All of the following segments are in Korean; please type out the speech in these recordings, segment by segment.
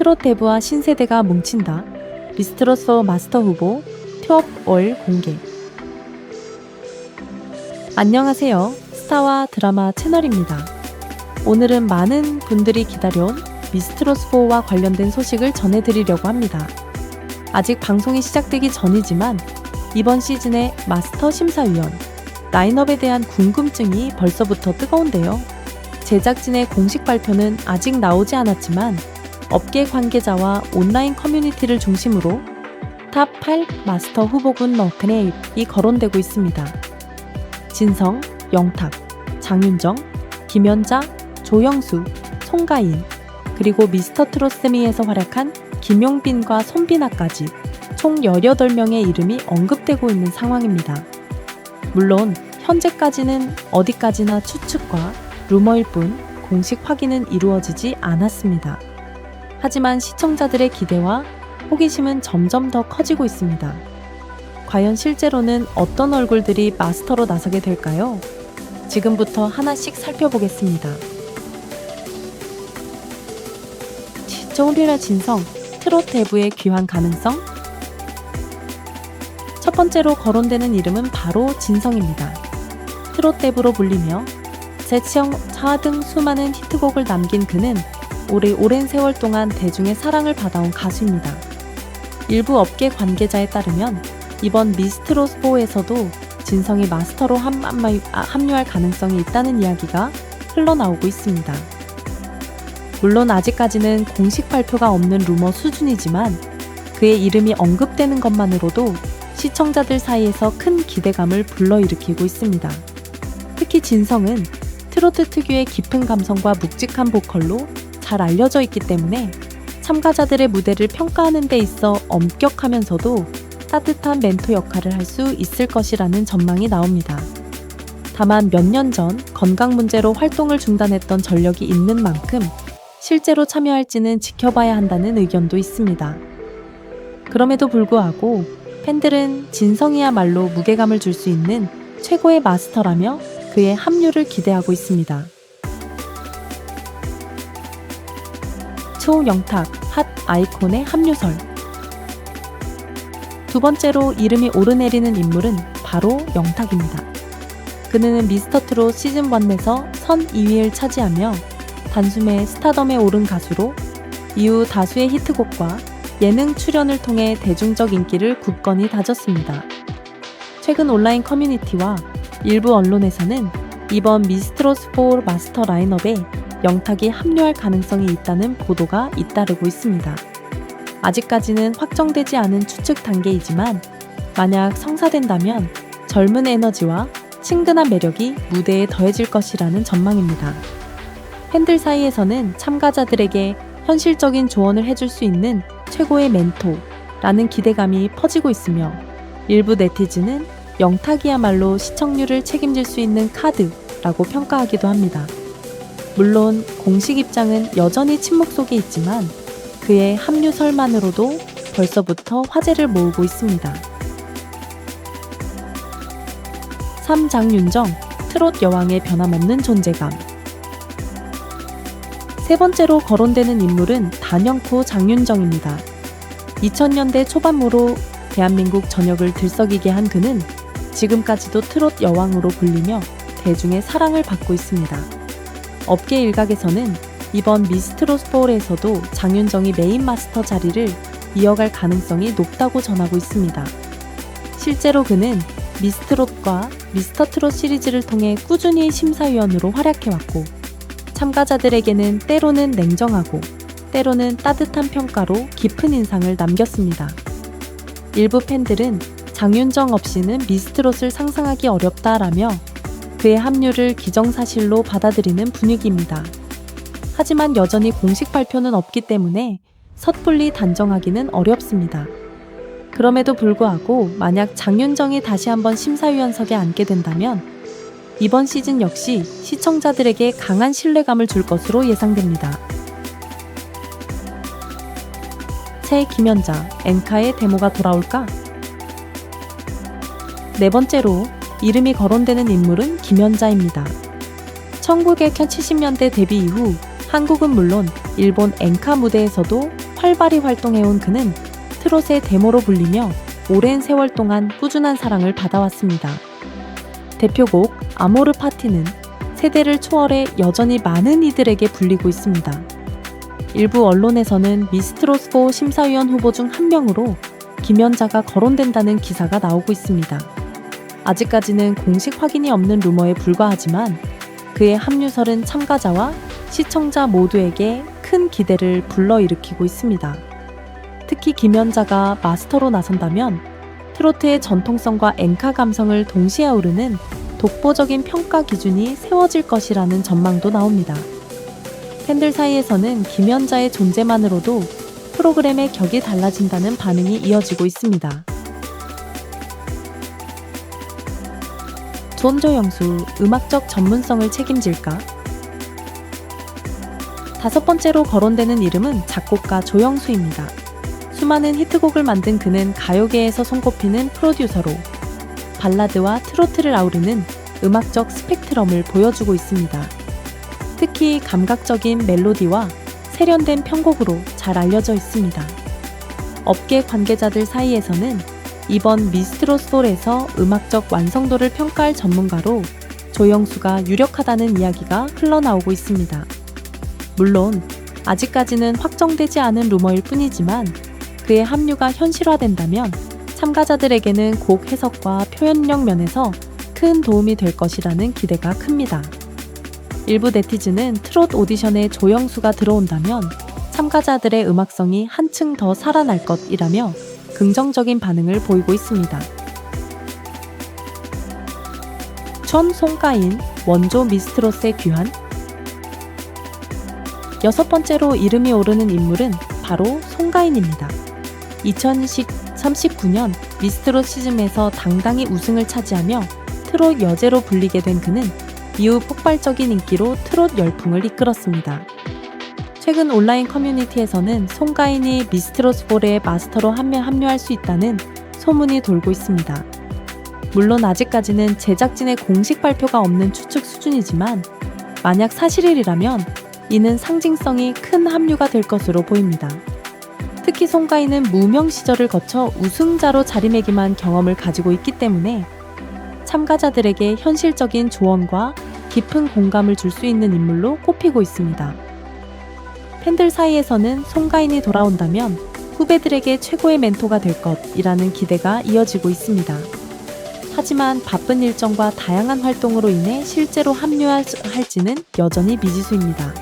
트롯 대부와 신세대가 뭉친다. 미스트롯4 마스터 후보 튜업월 공개. 안녕하세요. 스타와 드라마 채널입니다. 오늘은 많은 분들이 기다려온 미스트롯4와 관련된 소식을 전해드리려고 합니다. 아직 방송이 시작되기 전이지만 이번 시즌의 마스터 심사위원, 라인업에 대한 궁금증이 벌써부터 뜨거운데요. 제작진의 공식 발표는 아직 나오지 않았지만 업계 관계자와 온라인 커뮤니티를 중심으로 탑 8 마스터 후보군 너크네임이 거론되고 있습니다. 진성, 영탁, 장윤정, 김연자, 조영수, 송가인, 그리고 미스터 트롯 세미에서 활약한 김용빈과 손비나까지 총 18명의 이름이 언급되고 있는 상황입니다. 물론 현재까지는 어디까지나 추측과 루머일 뿐 공식 확인은 이루어지지 않았습니다. 하지만 시청자들의 기대와 호기심은 점점 더 커지고 있습니다. 과연 실제로는 어떤 얼굴들이 마스터로 나서게 될까요? 지금부터 하나씩 살펴보겠습니다. 조은필과 진성, 트롯 대부의 귀환 가능성? 첫 번째로 거론되는 이름은 바로 진성입니다. 트롯 대부로 불리며 재치형 차화 등 수많은 히트곡을 남긴 그는 오랜 세월 동안 대중의 사랑을 받아온 가수입니다. 일부 업계 관계자에 따르면 이번 미스트롯4에서도 진성이 마스터로 합류할 가능성이 있다는 이야기가 흘러나오고 있습니다. 물론 아직까지는 공식 발표가 없는 루머 수준이지만 그의 이름이 언급되는 것만으로도 시청자들 사이에서 큰 기대감을 불러일으키고 있습니다. 특히 진성은 트로트 특유의 깊은 감성과 묵직한 보컬로 잘 알려져 있기 때문에 참가자들의 무대를 평가하는 데 있어 엄격하면서도 따뜻한 멘토 역할을 할 수 있을 것이라는 전망이 나옵니다. 다만 몇 년 전 건강 문제로 활동을 중단했던 전력이 있는 만큼 실제로 참여할지는 지켜봐야 한다는 의견도 있습니다. 그럼에도 불구하고 팬들은 진성이야말로 무게감을 줄 수 있는 최고의 마스터라며 그의 합류를 기대하고 있습니다. 초영탁, 핫 아이콘의 합류설. 두 번째로 이름이 오르내리는 인물은 바로 영탁입니다. 그는 미스터트롯 시즌1에서 선 2위를 차지하며 단숨에 스타덤에 오른 가수로 이후 다수의 히트곡과 예능 출연을 통해 대중적 인기를 굳건히 다졌습니다. 최근 온라인 커뮤니티와 일부 언론에서는 이번 미스트롯4 마스터 라인업에 영탁이 합류할 가능성이 있다는 보도가 잇따르고 있습니다. 아직까지는 확정되지 않은 추측 단계이지만 만약 성사된다면 젊은 에너지와 친근한 매력이 무대에 더해질 것이라는 전망입니다. 팬들 사이에서는 참가자들에게 현실적인 조언을 해줄 수 있는 최고의 멘토라는 기대감이 퍼지고 있으며 일부 네티즌은 영탁이야말로 시청률을 책임질 수 있는 카드라고 평가하기도 합니다. 물론 공식 입장은 여전히 침묵 속에 있지만 그의 합류설만으로도 벌써부터 화제를 모으고 있습니다. 3. 장윤정, 트롯 여왕의 변함없는 존재감. 세 번째로 거론되는 인물은 단연코 장윤정입니다. 2000년대 초반으로 대한민국 전역을 들썩이게 한 그는 지금까지도 트롯 여왕으로 불리며 대중의 사랑을 받고 있습니다. 업계 일각에서는 이번 미스트롯4에서도 장윤정이 메인 마스터 자리를 이어갈 가능성이 높다고 전하고 있습니다. 실제로 그는 미스트롯과 미스터트롯 시리즈를 통해 꾸준히 심사위원으로 활약해왔고 참가자들에게는 때로는 냉정하고 때로는 따뜻한 평가로 깊은 인상을 남겼습니다. 일부 팬들은 장윤정 없이는 미스트롯을 상상하기 어렵다라며 그의 합류를 기정사실로 받아들이는 분위기입니다. 하지만 여전히 공식 발표는 없기 때문에 섣불리 단정하기는 어렵습니다. 그럼에도 불구하고 만약 장윤정이 다시 한번 심사위원석에 앉게 된다면 이번 시즌 역시 시청자들에게 강한 신뢰감을 줄 것으로 예상됩니다. 새 김연자, 엔카의 데모가 돌아올까? 네 번째로 이름이 거론되는 인물은 김연자입니다. 1970년대 데뷔 이후 한국은 물론 일본 엔카 무대에서도 활발히 활동해온 그는 트롯의 데모로 불리며 오랜 세월 동안 꾸준한 사랑을 받아왔습니다. 대표곡 아모르 파티는 세대를 초월해 여전히 많은 이들에게 불리고 있습니다. 일부 언론에서는 미스트롯4 심사위원 후보 중 한 명으로 김연자가 거론된다는 기사가 나오고 있습니다. 아직까지는 공식 확인이 없는 루머에 불과하지만 그의 합류설은 참가자와 시청자 모두에게 큰 기대를 불러일으키고 있습니다. 특히 김연자가 마스터로 나선다면 트로트의 전통성과 엔카 감성을 동시에 아우르는 독보적인 평가 기준이 세워질 것이라는 전망도 나옵니다. 팬들 사이에서는 김연자의 존재만으로도 프로그램의 격이 달라진다는 반응이 이어지고 있습니다. 존조영수, 음악적 전문성을 책임질까? 5번째로 거론되는 이름은 작곡가 조영수입니다. 수많은 히트곡을 만든 그는 가요계에서 손꼽히는 프로듀서로 발라드와 트로트를 아우르는 음악적 스펙트럼을 보여주고 있습니다. 특히 감각적인 멜로디와 세련된 편곡으로 잘 알려져 있습니다. 업계 관계자들 사이에서는 이번 미스트롯솔에서 음악적 완성도를 평가할 전문가로 조영수가 유력하다는 이야기가 흘러나오고 있습니다. 물론 아직까지는 확정되지 않은 루머일 뿐이지만 그의 합류가 현실화된다면 참가자들에게는 곡 해석과 표현력 면에서 큰 도움이 될 것이라는 기대가 큽니다. 일부 네티즌은 트롯 오디션에 조영수가 들어온다면 참가자들의 음악성이 한층 더 살아날 것이라며 긍정적인 반응을 보이고 있습니다. 송가인, 원조 미스트롯의 귀환. 6번째로 이름이 오르는 인물은 바로 송가인입니다. 2039년 미스트롯 시즌에서 당당히 우승을 차지하며 트롯 여제로 불리게 된 그는 이후 폭발적인 인기로 트롯 열풍을 이끌었습니다. 최근 온라인 커뮤니티에서는 송가인이 미스트롯4의 마스터로 합류할 수 있다는 소문이 돌고 있습니다. 물론 아직까지는 제작진의 공식 발표가 없는 추측 수준이지만 만약 사실이라면 이는 상징성이 큰 합류가 될 것으로 보입니다. 특히 송가인은 무명 시절을 거쳐 우승자로 자리매김한 경험을 가지고 있기 때문에 참가자들에게 현실적인 조언과 깊은 공감을 줄 수 있는 인물로 꼽히고 있습니다. 팬들 사이에서는 송가인이 돌아온다면 후배들에게 최고의 멘토가 될 것이라는 기대가 이어지고 있습니다. 하지만 바쁜 일정과 다양한 활동으로 인해 실제로 합류할지는 여전히 미지수입니다.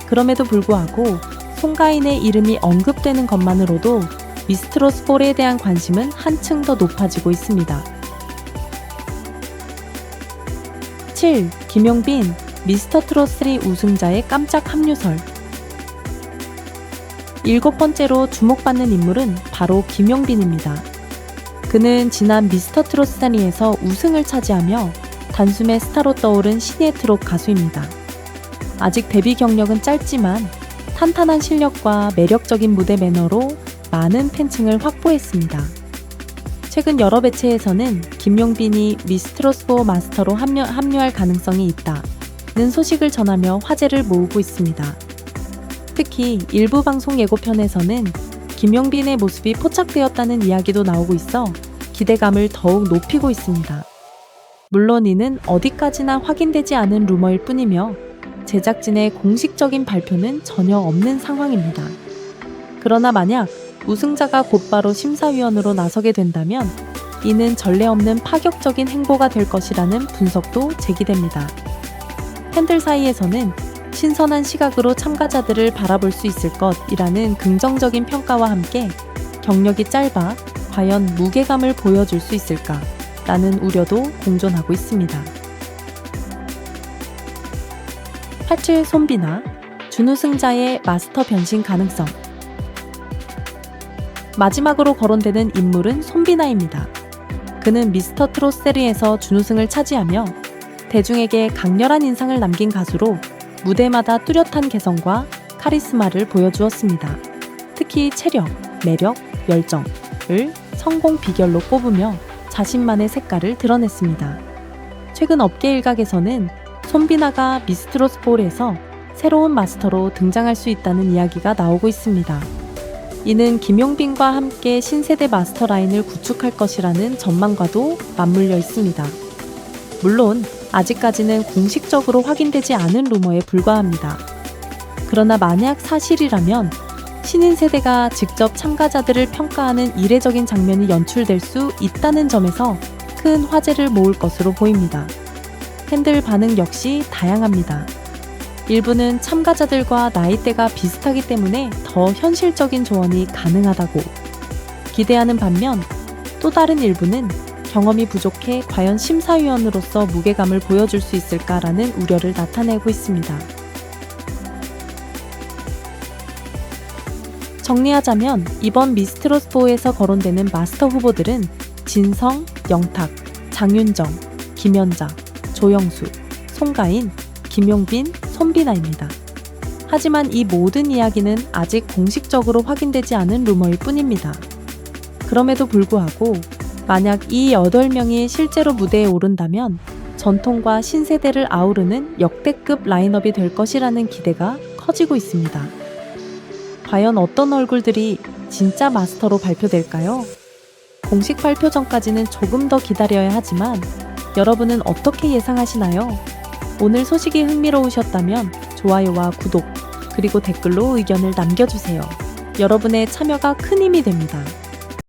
그럼에도 불구하고 송가인의 이름이 언급되는 것만으로도 미스트롯4에 대한 관심은 한층 더 높아지고 있습니다. 7. 김용빈, 미스터트롯3 우승자의 깜짝 합류설. 7번째로 주목받는 인물은 바로 김용빈입니다. 그는 지난 미스터트롯3에서 우승을 차지하며 단숨에 스타로 떠오른 신예 트롯 가수입니다. 아직 데뷔 경력은 짧지만 탄탄한 실력과 매력적인 무대 매너로 많은 팬층을 확보했습니다. 최근 여러 매체에서는 김용빈이 미스트롯4 마스터로 합류할 가능성이 있다는 소식을 전하며 화제를 모으고 있습니다. 특히 일부 방송 예고편에서는 김용빈의 모습이 포착되었다는 이야기도 나오고 있어 기대감을 더욱 높이고 있습니다. 물론 이는 어디까지나 확인되지 않은 루머일 뿐이며 제작진의 공식적인 발표는 전혀 없는 상황입니다. 그러나 만약 우승자가 곧바로 심사위원으로 나서게 된다면 이는 전례 없는 파격적인 행보가 될 것이라는 분석도 제기됩니다. 팬들 사이에서는 신선한 시각으로 참가자들을 바라볼 수 있을 것이라는 긍정적인 평가와 함께 경력이 짧아 과연 무게감을 보여줄 수 있을까라는 우려도 공존하고 있습니다. 87 손비나, 준우승자의 마스터 변신 가능성. 마지막으로 거론되는 인물은 손비나입니다. 그는 미스터트롯3에서 준우승을 차지하며 대중에게 강렬한 인상을 남긴 가수로 무대마다 뚜렷한 개성과 카리스마를 보여주었습니다. 특히 체력, 매력, 열정을 성공 비결로 꼽으며 자신만의 색깔을 드러냈습니다. 최근 업계 일각에서는 손비나가 미스트롯4에서 새로운 마스터로 등장할 수 있다는 이야기가 나오고 있습니다. 이는 김용빈과 함께 신세대 마스터 라인을 구축할 것이라는 전망과도 맞물려 있습니다. 물론 아직까지는 공식적으로 확인되지 않은 루머에 불과합니다. 그러나 만약 사실이라면 신인 세대가 직접 참가자들을 평가하는 이례적인 장면이 연출될 수 있다는 점에서 큰 화제를 모을 것으로 보입니다. 팬들 반응 역시 다양합니다. 일부는 참가자들과 나이대가 비슷하기 때문에 더 현실적인 조언이 가능하다고 기대하는 반면, 또 다른 일부는 경험이 부족해 과연 심사위원으로서 무게감을 보여줄 수 있을까라는 우려를 나타내고 있습니다. 정리하자면 이번 미스트롯4에서 거론되는 마스터 후보들은 진성, 영탁, 장윤정, 김연자, 조영수, 송가인, 김용빈, 손비나입니다. 하지만 이 모든 이야기는 아직 공식적으로 확인되지 않은 루머일 뿐입니다. 그럼에도 불구하고 만약 이 8명이 실제로 무대에 오른다면 전통과 신세대를 아우르는 역대급 라인업이 될 것이라는 기대가 커지고 있습니다. 과연 어떤 얼굴들이 진짜 마스터로 발표될까요? 공식 발표 전까지는 조금 더 기다려야 하지만 여러분은 어떻게 예상하시나요? 오늘 소식이 흥미로우셨다면 좋아요와 구독, 그리고 댓글로 의견을 남겨주세요. 여러분의 참여가 큰 힘이 됩니다.